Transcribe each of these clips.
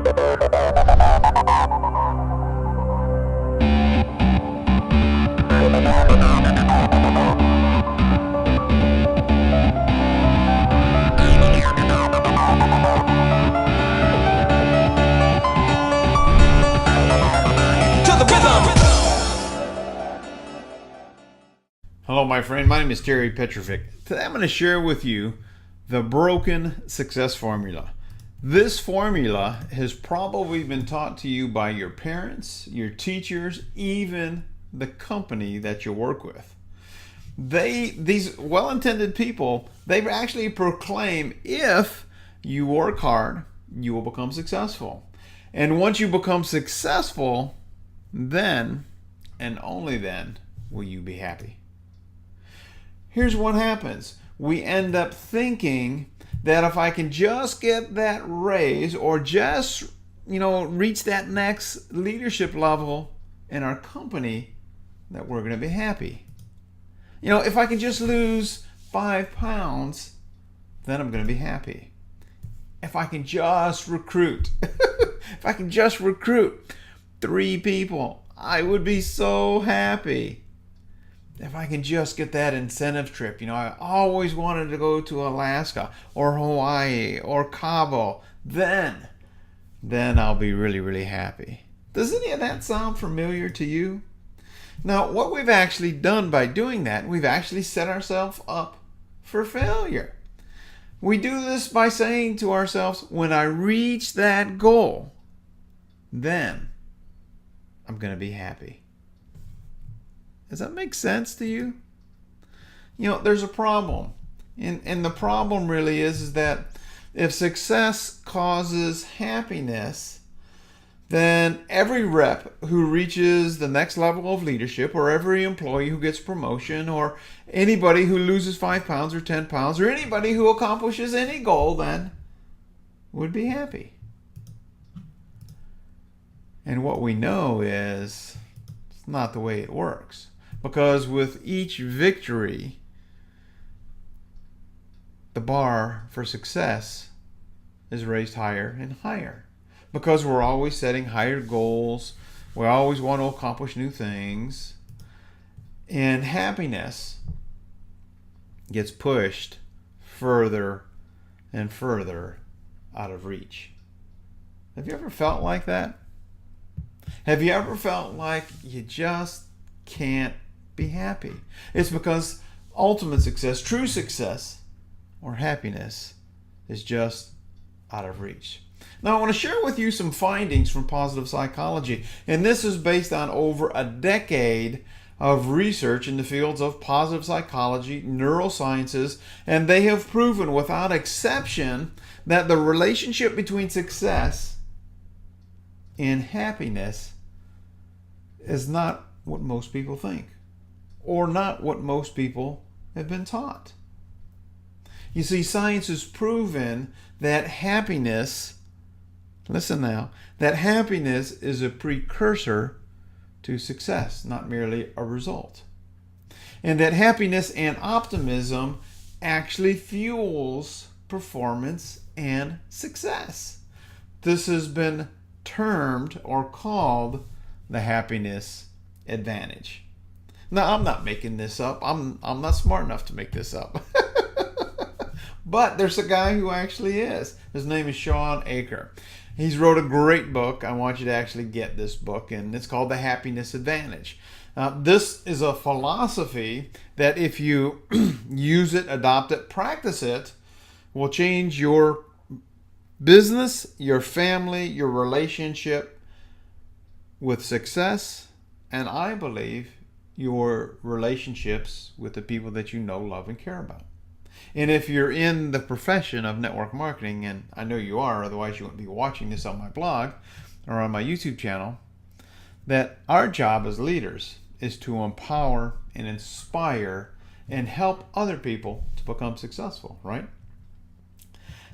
Hello, my friend. My name is Terry Petrovic. Today I'm going to share with you the broken success formula. This formula has probably been taught to you by your parents, your teachers, even the company that you work with. These well-intended people, they actually proclaim if you work hard, you will become successful. And once you become successful, then and only then will you be happy. Here's what happens. We end up thinking that if I can just get that raise or just, reach that next leadership level in our company, that we're going to be happy. If I can just lose 5 pounds, then I'm going to be happy. If I can just recruit, 3 people, I would be so happy. If I can just get that incentive trip, I always wanted to go to Alaska or Hawaii or Cabo, then I'll be really, really happy. Does any of that sound familiar to you? Now, what we've actually done by doing that, we've actually set ourselves up for failure. We do this by saying to ourselves, when I reach that goal, then I'm going to be happy. Does that make sense to you? There's a problem. And the problem really is that if success causes happiness, then every rep who reaches the next level of leadership, or every employee who gets promotion, or anybody who loses 5 pounds or 10 pounds, or anybody who accomplishes any goal, then would be happy. And what we know is it's not the way it works. Because with each victory, the bar for success is raised higher and higher. Because we're always setting higher goals, we always want to accomplish new things, and happiness gets pushed further and further out of reach. Have you ever felt like that? Have you ever felt like you just can't be happy? It's because ultimate success, true success, or happiness is just out of reach. Now, I want to share with you some findings from positive psychology, and this is based on over a decade of research in the fields of positive psychology, neurosciences, and they have proven without exception that the relationship between success and happiness is not what most people think, or not what most people have been taught. You see, science has proven that happiness, listen now, that happiness is a precursor to success, not merely a result. And that happiness and optimism actually fuels performance and success. This has been termed or called the happiness advantage. Now, I'm not making this up. I'm not smart enough to make this up. But there's a guy who actually is. His name is Shawn Achor. He's wrote a great book. I want you to actually get this book, and it's called The Happiness Advantage. This is a philosophy that if you use it, adopt it, practice it, will change your business, your family, your relationship with success, and I believe your relationships with the people that you know, love, and care about. And if you're in the profession of network marketing, and I know you are, otherwise you wouldn't be watching this on my blog or on my YouTube channel, that our job as leaders is to empower and inspire and help other people to become successful, right?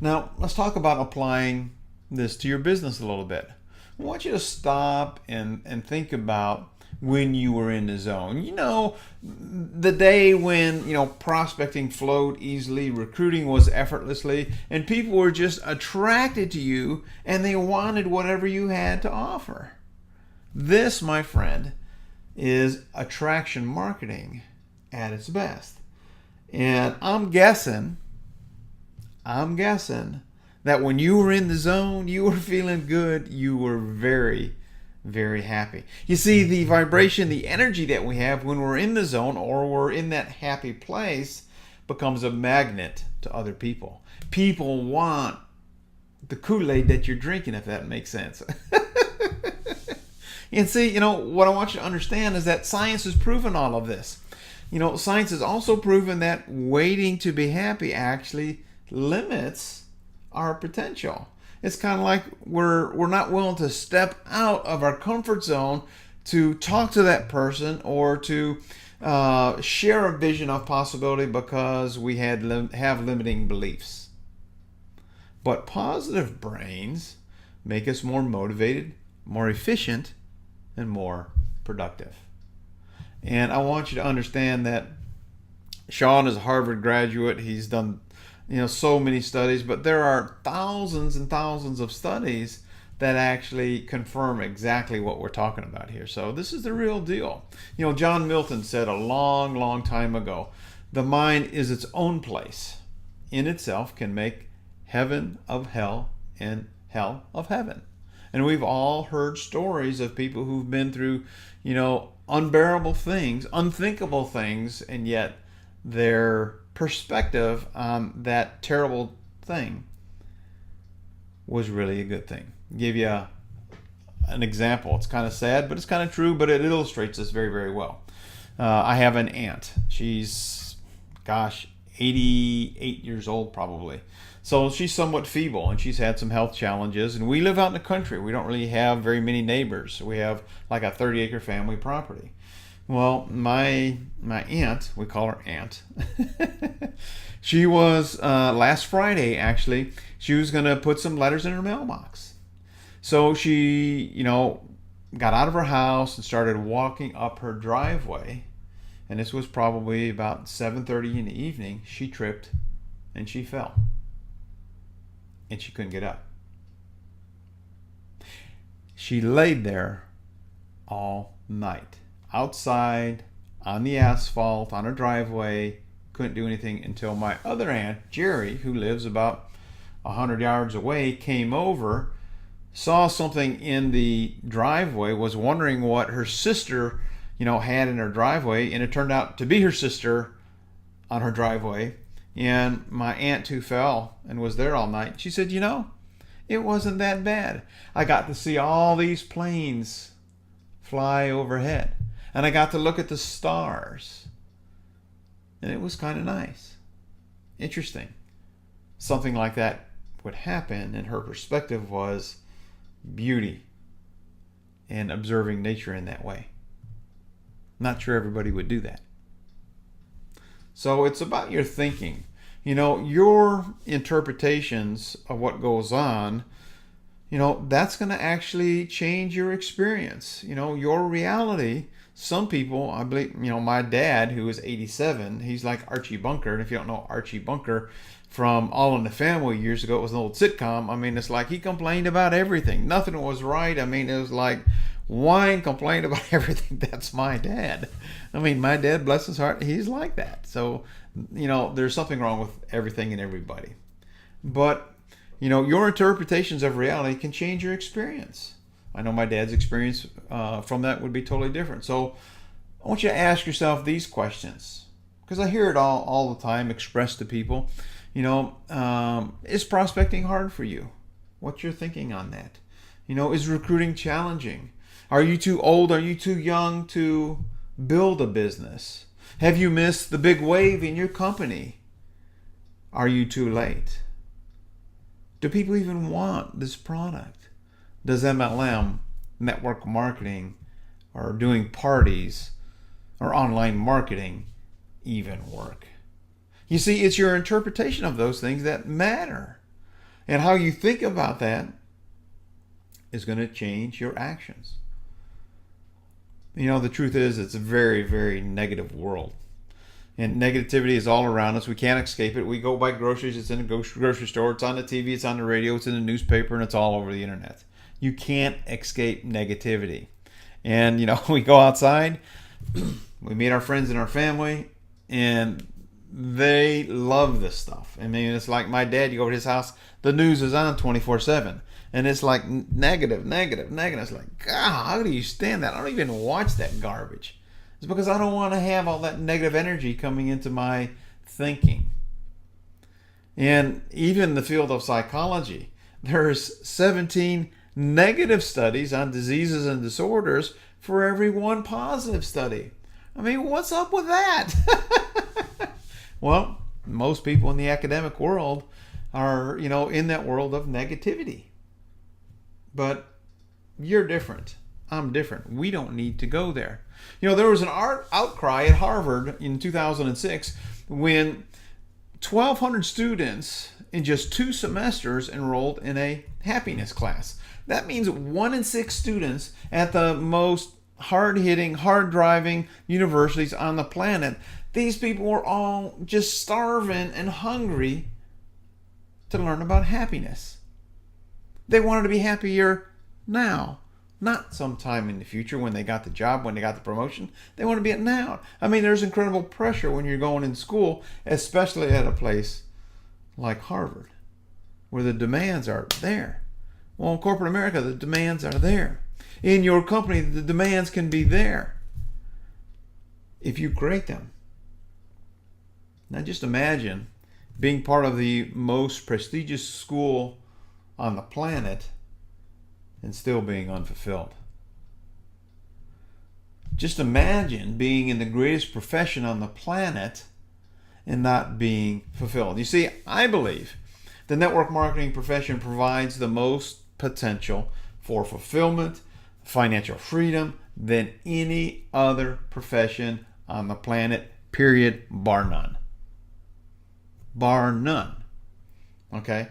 Now, let's talk about applying this to your business a little bit. I want you to stop and think about when you were in the zone. The day when, prospecting flowed easily, recruiting was effortlessly, and people were just attracted to you and they wanted whatever you had to offer. This, my friend, is attraction marketing at its best. And I'm guessing that when you were in the zone, you were feeling good, you were very, very happy. You see, the vibration, the energy that we have when we're in the zone or we're in that happy place becomes a magnet to other people. People want the Kool-Aid that you're drinking, if that makes sense. And see, what I want you to understand is that science has proven all of this. Science has also proven that waiting to be happy actually limits our potential. It's kind of like we're not willing to step out of our comfort zone to talk to that person or to share a vision of possibility because we have limiting beliefs. But positive brains make us more motivated, more efficient, and more productive. And I want you to understand that Sean is a Harvard graduate. He's done so many studies, but there are thousands and thousands of studies that actually confirm exactly what we're talking about here. So this is the real deal. John Milton said a long, long time ago, the mind is its own place. In itself can make heaven of hell and hell of heaven. And we've all heard stories of people who've been through, unbearable things, unthinkable things, and yet their perspective on that terrible thing was really a good thing. I'll give you an example. It's kind of sad, but it's kind of true, but it illustrates this very, very well. I have an aunt. She's, 88 years old probably. So she's somewhat feeble and she's had some health challenges, and we live out in the country. We don't really have very many neighbors. We have like a 30-acre family property. Well, my aunt, we call her Aunt, she was, last Friday actually, she was going to put some letters in her mailbox. So she, got out of her house and started walking up her driveway. And this was probably about 7:30 in the evening. She tripped and she fell. And she couldn't get up. She laid there all night, outside, on the asphalt, on her driveway, couldn't do anything until my other aunt, Jerry, who lives about 100 yards away, came over, saw something in the driveway, was wondering what her sister, had in her driveway, and it turned out to be her sister on her driveway. And my aunt who fell and was there all night, she said, it wasn't that bad. I got to see all these planes fly overhead. And I got to look at the stars. And it was kind of nice. Interesting. Something like that would happen, and her perspective was beauty and observing nature in that way. Not sure everybody would do that. So it's about your thinking. Your interpretations of what goes on, that's going to actually change your experience. Your reality. Some people, I believe, my dad, who is 87, he's like Archie Bunker. And if you don't know Archie Bunker from All in the Family years ago, it was an old sitcom. It's like he complained about everything. Nothing was right. It was like whine, complain about everything. That's my dad. My dad, bless his heart, he's like that. So, there's something wrong with everything and everybody. But, your interpretations of reality can change your experience. I know my dad's experience from that would be totally different. So I want you to ask yourself these questions, because I hear it all the time expressed to people. Is prospecting hard for you? What's your thinking on that? Is recruiting challenging? Are you too old? Are you too young to build a business? Have you missed the big wave in your company? Are you too late? Do people even want this product? Does MLM, network marketing, or doing parties, or online marketing even work? You see, it's your interpretation of those things that matter. And how you think about that is going to change your actions. The truth is, it's a very, very negative world. And negativity is all around us. We can't escape it. We go buy groceries, it's in a grocery store, it's on the TV, it's on the radio, it's in the newspaper, and it's all over the internet. You can't escape negativity. And, we go outside, we meet our friends and our family, and they love this stuff. I mean, it's like my dad, you go to his house, the news is on 24/7. And it's like negative, negative, negative. It's like, God, how do you stand that? I don't even watch that garbage. It's because I don't want to have all that negative energy coming into my thinking. And even in the field of psychology, there's 17 negative studies on diseases and disorders for every one positive study. I mean, what's up with that? Well, most people in the academic world are, in that world of negativity. But you're different. I'm different. We don't need to go there. There was an outcry at Harvard in 2006 when 1,200 students in just 2 semesters enrolled in a happiness class. That means 1 in 6 students at the most hard-hitting, hard-driving universities on the planet, these people were all just starving and hungry to learn about happiness. They wanted to be happier now, not sometime in the future when they got the job, when they got the promotion. They want to be it now. I mean, there's incredible pressure when you're going in school, especially at a place like Harvard, where the demands are there. Well, in corporate America, the demands are there. In your company, the demands can be there if you create them. Now, just imagine being part of the most prestigious school on the planet and still being unfulfilled. Just imagine being in the greatest profession on the planet and not being fulfilled. You see, I believe the network marketing profession provides the most potential for fulfillment, financial freedom than any other profession on the planet, period, bar none. Bar none. Okay?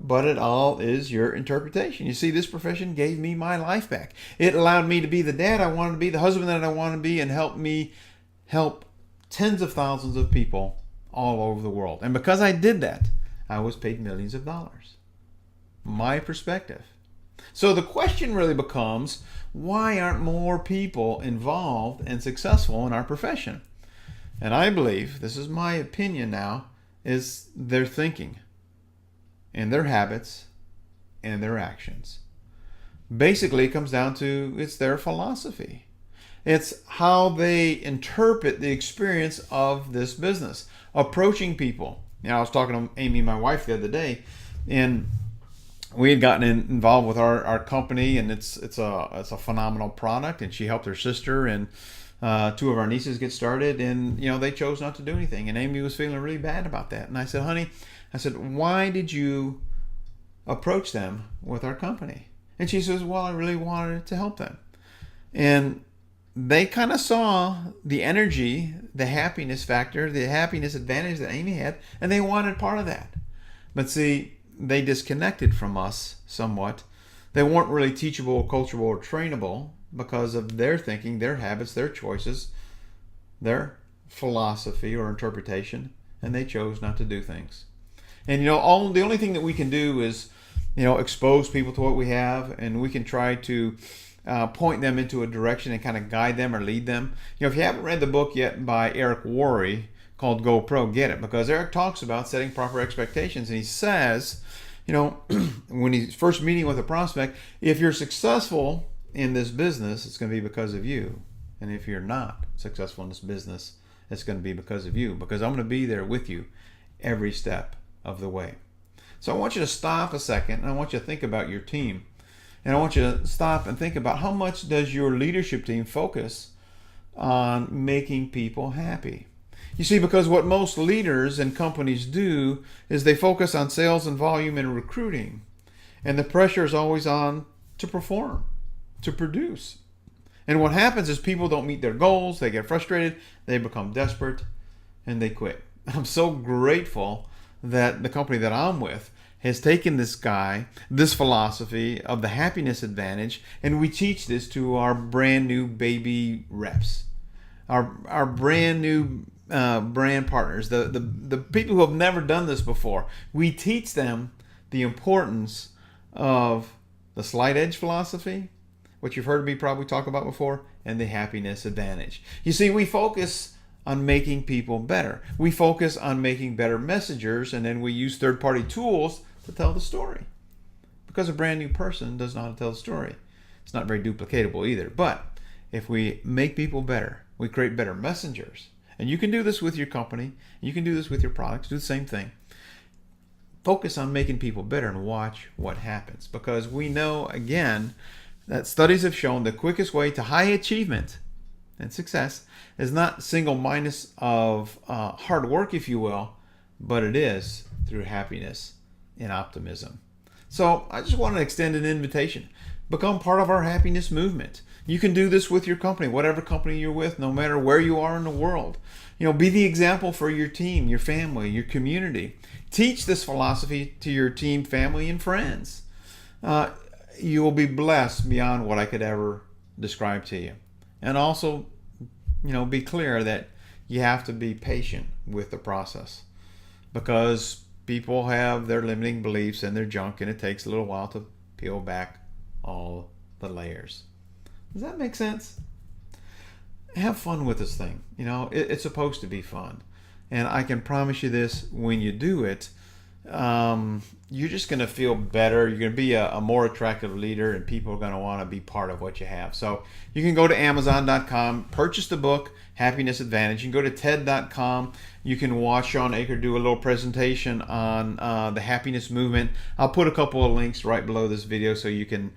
But it all is your interpretation. You see, this profession gave me my life back. It allowed me to be the dad I wanted to be, the husband that I wanted to be, and help me help tens of thousands of people all over the world. And because I did that, I was paid millions of dollars. My perspective. So the question really becomes, why aren't more people involved and successful in our profession? And I believe, this is my opinion now, is their thinking and their habits and their actions. Basically, it comes down to it's their philosophy. It's how they interpret the experience of this business, approaching people. I was talking to Amy, my wife, the other day, and we had gotten involved with our company, and it's a phenomenal product. And she helped her sister and 2 of our nieces get started, and they chose not to do anything. And Amy was feeling really bad about that. And I said, honey, why did you approach them with our company? And she says, well, I really wanted to help them. And they kind of saw the energy, the happiness factor, the happiness advantage that Amy had, and they wanted part of that. But see, they disconnected from us somewhat. They weren't really teachable, coachable, or trainable because of their thinking, their habits, their choices, their philosophy or interpretation, and they chose not to do things. And the only thing that we can do is, expose people to what we have, and we can try to point them into a direction and kind of guide them or lead them. If you haven't read the book yet by Eric Worre called Go Pro, get it, because Eric talks about setting proper expectations, and he says, when he's first meeting with a prospect, if you're successful in this business, it's going to be because of you. And if you're not successful in this business, it's going to be because of you, because I'm going to be there with you every step of the way. So I want you to stop a second, and I want you to think about your team. And I want you to stop and think about how much does your leadership team focus on making people happy. You see, because what most leaders and companies do is they focus on sales and volume and recruiting. And the pressure is always on to perform, to produce. And what happens is people don't meet their goals, they get frustrated, they become desperate, and they quit. I'm so grateful that the company that I'm with has taken this philosophy of the happiness advantage, and we teach this to our brand new baby reps, our brand new brand partners, the people who have never done this before. We teach them the importance of the slight edge philosophy, what you've heard me probably talk about before, and the happiness advantage. You see, we focus on making people better. We focus on making better messengers, and then we use third-party tools to tell the story. Because a brand new person does not know how to tell the story. It's not very duplicatable either. But if we make people better, we create better messengers. And you can do this with your company. You can do this with your products. Do the same thing. Focus on making people better and watch what happens. Because we know, again, that studies have shown the quickest way to high achievement and success is not single minus of hard work, if you will, but it is through happiness and optimism. So I just want to extend an invitation. Become part of our happiness movement. You can do this with your company, whatever company you're with, no matter where you are in the world. Be the example for your team, your family, your community. Teach this philosophy to your team, family, and friends. You will be blessed beyond what I could ever describe to you. And also, be clear that you have to be patient with the process, because people have their limiting beliefs and their junk, and it takes a little while to peel back all the layers. Does that make sense? Have fun with this thing. It's supposed to be fun. And I can promise you this, when you do it, you're just going to feel better. You're going to be a more attractive leader, and people are going to want to be part of what you have. So you can go to Amazon.com, purchase the book, Happiness Advantage. You can go to TED.com. You can watch Shawn Achor do a little presentation on the happiness movement. I'll put a couple of links right below this video so you can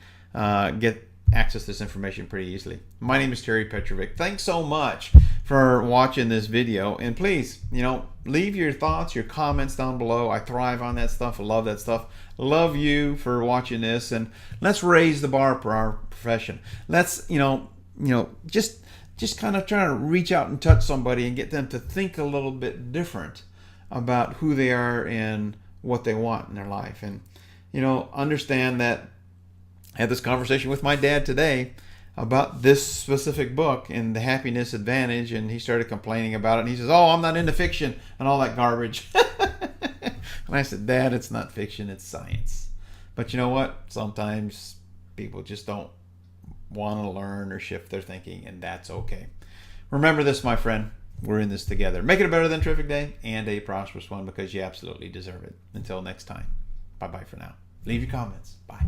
get access to this information pretty easily. My name is Terry Petrovic. Thanks so much for watching this video, and please, leave your thoughts, your comments down below. I thrive on that stuff. I love that stuff. Love you for watching this, and let's raise the bar for our profession. Let's just kind of try to reach out and touch somebody and get them to think a little bit different about who they are and what they want in their life. And understand that I had this conversation with my dad today about this specific book and the happiness advantage, and he started complaining about it, and he says, "Oh, I'm not into fiction and all that garbage." And I said, "Dad, it's not fiction, it's science." But you know what? Sometimes people just don't want to learn or shift their thinking, and that's okay. Remember this, my friend. We're in this together. Make it a better than terrific day and a prosperous one, because you absolutely deserve it. Until next time, bye-bye for now. Leave your comments. Bye.